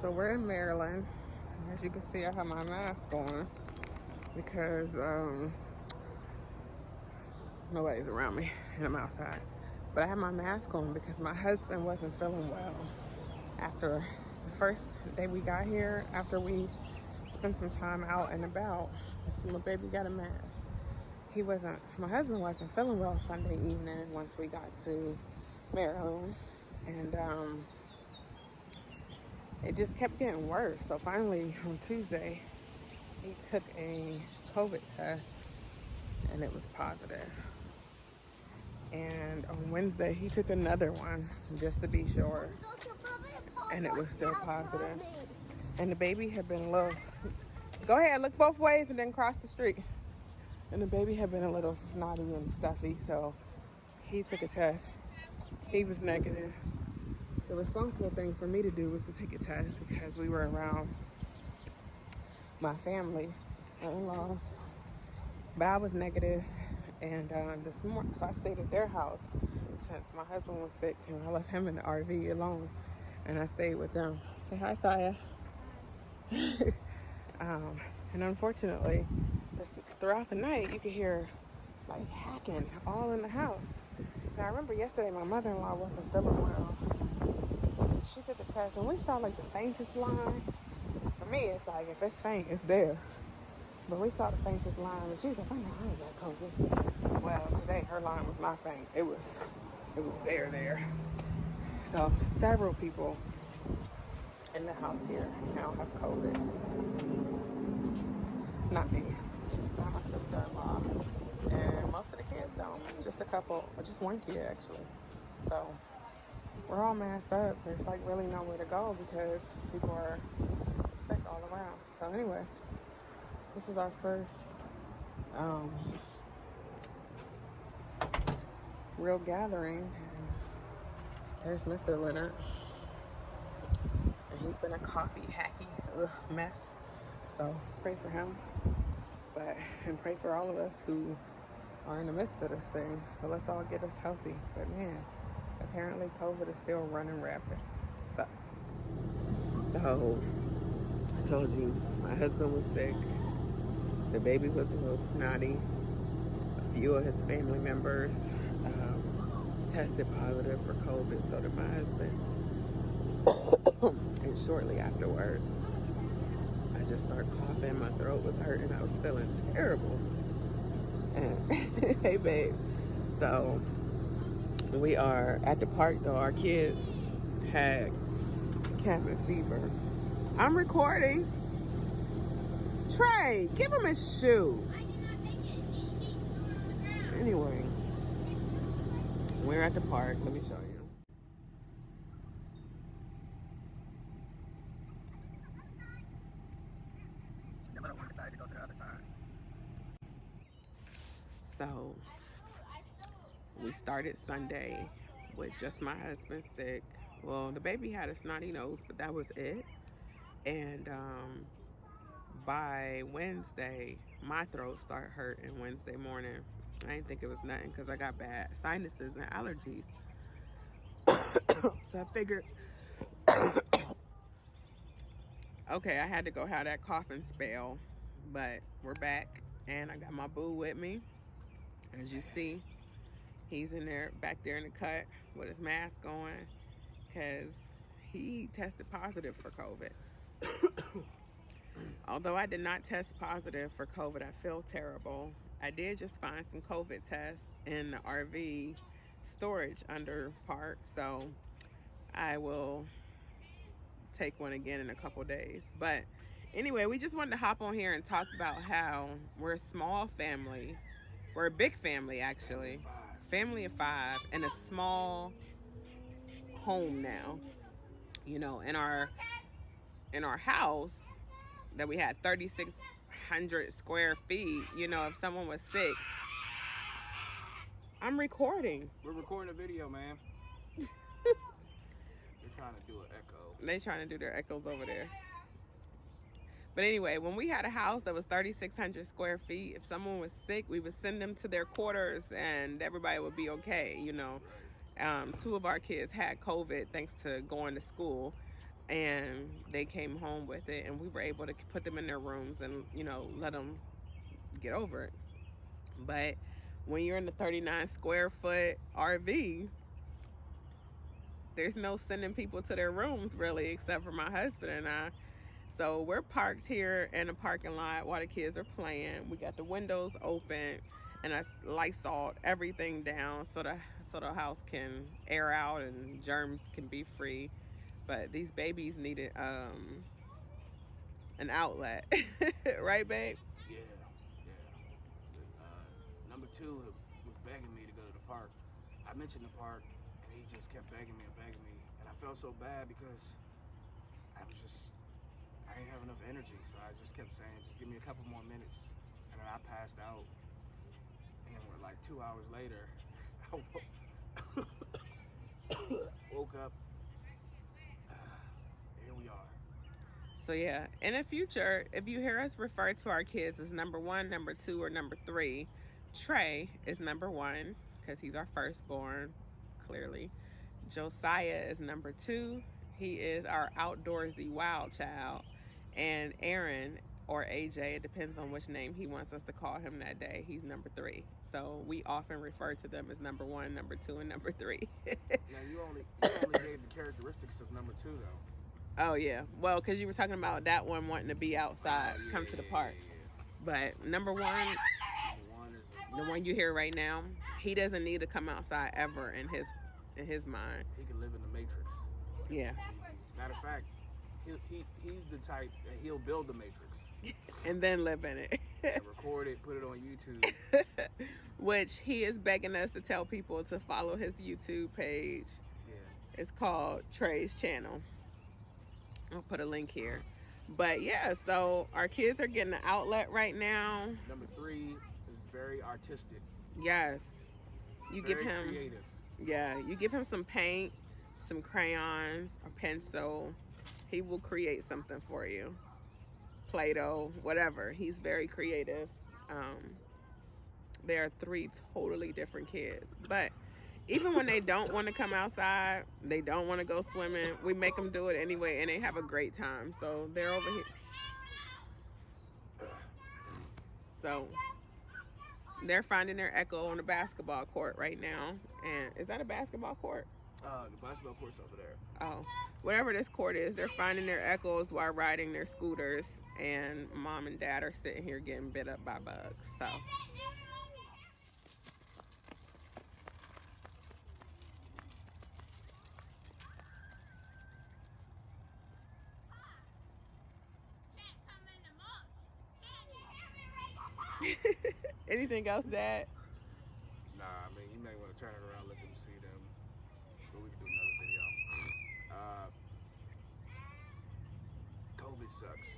So we're in Maryland. As you can see, I have my mask on because nobody's around me and I'm outside. But I have my mask on because my husband wasn't feeling well after the first day we got here, after we spent some time out and about. So my baby got a mask. My husband wasn't feeling well Sunday evening once we got to Maryland. And it just kept getting worse. So finally on Tuesday, he took a COVID test and it was positive. And on Wednesday, he took another one just to be sure, and it was still positive. And the baby had been a little, go ahead, look both ways and then cross the street. And the baby had been a little snotty and stuffy, so he took a test. He was negative. The responsible thing for me to do was to take a test because we were around my family, my in-laws. But I was negative, and this morning, so I stayed at their house since my husband was sick, and I left him in the RV alone, and I stayed with them. Say hi, Saya. And unfortunately, throughout the night, you could hear like hacking all in the house. Now, I remember yesterday my mother-in-law wasn't feeling well. She took a test, and we saw like the faintest line. For me, it's like if it's faint, it's there. But we saw the faintest line, and she was like, "Oh no, I ain't got COVID." Well, today her line was not faint. It was there. So several people in the house here now have COVID. Not me, not my sister-in-law, and most of the kids don't. Just a couple, or just one kid actually. So we're all masked up. There's like really nowhere to go because people are sick all around. So anyway, this is our first real gathering. And there's Mr. Leonard, and he's been a coffee hacky mess. So pray for him, and pray for all of us who are in the midst of this thing. But let's all get us healthy. But man, apparently COVID is still running rampant. Sucks. So I told you my husband was sick. The baby was a little snotty. A few of his family members tested positive for COVID, so did my husband. And shortly afterwards, I just started coughing. My throat was hurting. I was feeling terrible. And hey, babe. So we are at the park, though. Our kids had cabin fever. I'm recording. Trey, give him his shoe. Anyway, we're at the park. Let me show you. The little one decided to go to the other side. So we started Sunday with just my husband sick. Well, the baby had a snotty nose, but that was it. And by Wednesday, my throat started hurting Wednesday morning. I didn't think it was nothing because I got bad sinuses and allergies. So I figured, okay, I had to go have that coughing spell, but we're back, and I got my boo with me. As you see, he's in there, back there in the cut with his mask on because he tested positive for COVID. Although I did not test positive for COVID, I feel terrible. I did just find some COVID tests in the RV storage under park, so I will take one again in a couple days. But anyway, we just wanted to hop on here and talk about how we're a small family. We're a big family, actually. Family of 5 and a small home now. You know, in our house that we had 3,600 square feet. You know, if someone was sick, I'm recording. We're recording a video, man. They're trying to do an echo. They're trying to do their echoes over there. But anyway, when we had a house that was 3,600 square feet, if someone was sick, we would send them to their quarters and everybody would be okay, you know. 2 of our kids had COVID thanks to going to school. and they came home with it, and we were able to put them in their rooms and, you know, let them get over it. But when you're in the 39 square foot RV, there's no sending people to their rooms really, except for my husband and I. So we're parked here in the parking lot while the kids are playing. We got the windows open, and I Lysol everything down so the house can air out and germs can be free. But these babies needed an outlet, right, babe? Yeah, yeah. Number two was begging me to go to the park. I mentioned the park, and he just kept begging me, and I felt so bad because I didn't have enough energy, so I just kept saying, just give me a couple more minutes, and then I passed out, and then we're like 2 hours later, I woke up, here we are. So yeah, in the future, if you hear us refer to our kids as number one, number two, or number three, Trey is number one because he's our firstborn, clearly. Josiah is number two. He is our outdoorsy wild child. And Aaron, or AJ, it depends on which name he wants us to call him that day, he's number three. So we often refer to them as number one, number two, and number three. Now you only gave the characteristics of number two though. Oh yeah, well, because you were talking about that one wanting to be outside, come to the park. But number one is the one you hear right now. He doesn't need to come outside ever in his mind. He can live in the Matrix. Yeah. Matter of fact, he's the type that he'll build the Matrix and then live in it. And record it, put it on YouTube. Which he is begging us to tell people to follow his YouTube page. Yeah. It's called Trey's channel. I'll put a link here. But yeah, so our kids are getting an outlet right now. Number three is very artistic. Yes. You very give him creative. Yeah, you give him some paint, some crayons, a pencil. He will create something for you. Play-Doh, whatever. He's very creative. There are three totally different kids. But even when they don't want to come outside, they don't want to go swimming, we make them do it anyway, and they have a great time. So they're over here. So they're finding their echo on the basketball court right now. And is that a basketball court? The basketball court's over there. Oh, whatever this court is, they're finding their echoes while riding their scooters. And mom and dad are sitting here getting bit up by bugs. So anything else, Dad? Nah, I mean, you may want to turn it around, let them see them. But we can do another video. COVID sucks.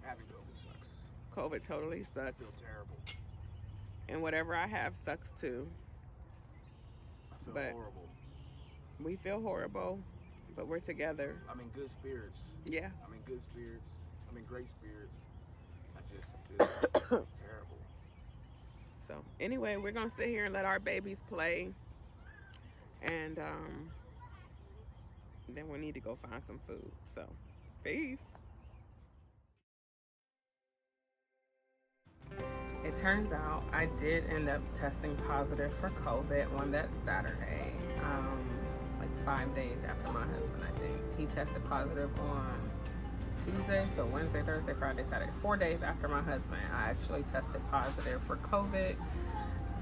Having COVID sucks. COVID totally I sucks. feel terrible. And whatever I have sucks too. I feel But horrible. we feel horrible, but we're together. I'm in good spirits. Yeah. I'm in good spirits. I'm in great spirits. I just feel terrible. So anyway, we're gonna sit here and let our babies play, and then we need to go find some food. So peace. It turns out I did end up testing positive for COVID on that Saturday, like 5 days after my husband, I think. He tested positive on Tuesday, so Wednesday, Thursday, Friday, Saturday. 4 days after my husband, I actually tested positive for COVID.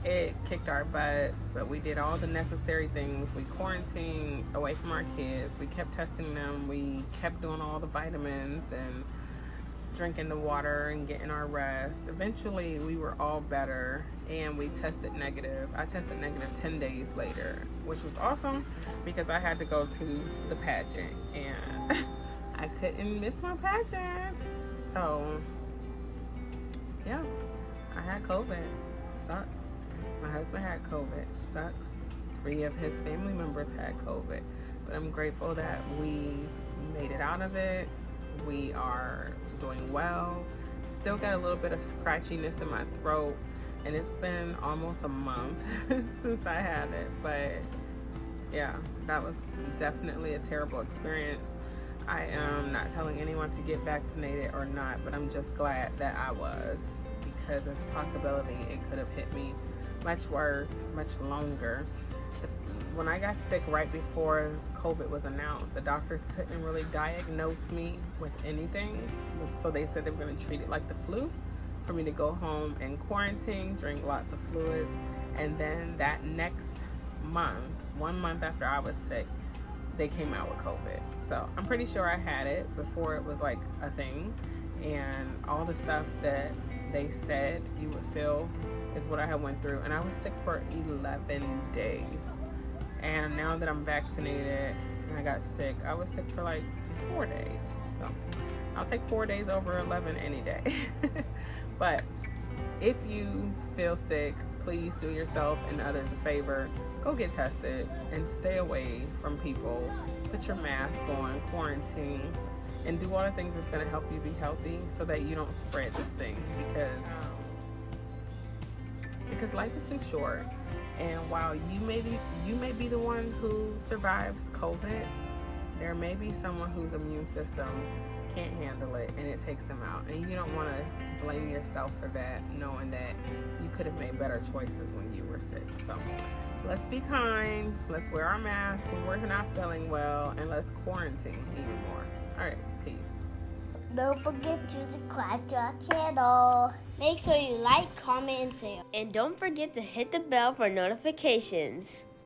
It kicked our butts, but we did all the necessary things. We quarantined away from our kids. We kept testing them. We kept doing all the vitamins and drinking the water and getting our rest. Eventually, we were all better, and we tested negative. I tested negative 10 days later, which was awesome because I had to go to the pageant, and I couldn't miss my pageant. So, yeah, I had COVID. Sucks. My husband had COVID. Sucks. 3 of his family members had COVID. But I'm grateful that we made it out of it. We are doing well. Still got a little bit of scratchiness in my throat, and it's been almost a month since I had it. But yeah, that was definitely a terrible experience. I am not telling anyone to get vaccinated or not, but I'm just glad that I was, because there's a possibility it could have hit me much worse, much longer. When I got sick right before COVID was announced, the doctors couldn't really diagnose me with anything. So they said they were going to treat it like the flu, for me to go home and quarantine, drink lots of fluids. And then that next month, 1 month after I was sick, they came out with COVID. So I'm pretty sure I had it before it was like a thing. And all the stuff that they said you would feel is what I had went through. And I was sick for 11 days. And now that I'm vaccinated and I got sick, I was sick for like 4 days. So I'll take 4 days over 11 any day. But if you feel sick, please do yourself and others a favor. Go get tested and stay away from people. Put your mask on, quarantine, and do all the things that's going to help you be healthy so that you don't spread this thing, because life is too short. And while you may be the one who survives COVID, there may be someone whose immune system can't handle it and it takes them out. And you don't want to blame yourself for that, knowing that you could have made better choices when you were sick. So let's be kind, let's wear our mask when we're not feeling well, and let's quarantine even more. All right, peace. Don't forget to subscribe to our channel. Make sure you like, comment, and share. And don't forget to hit the bell for notifications.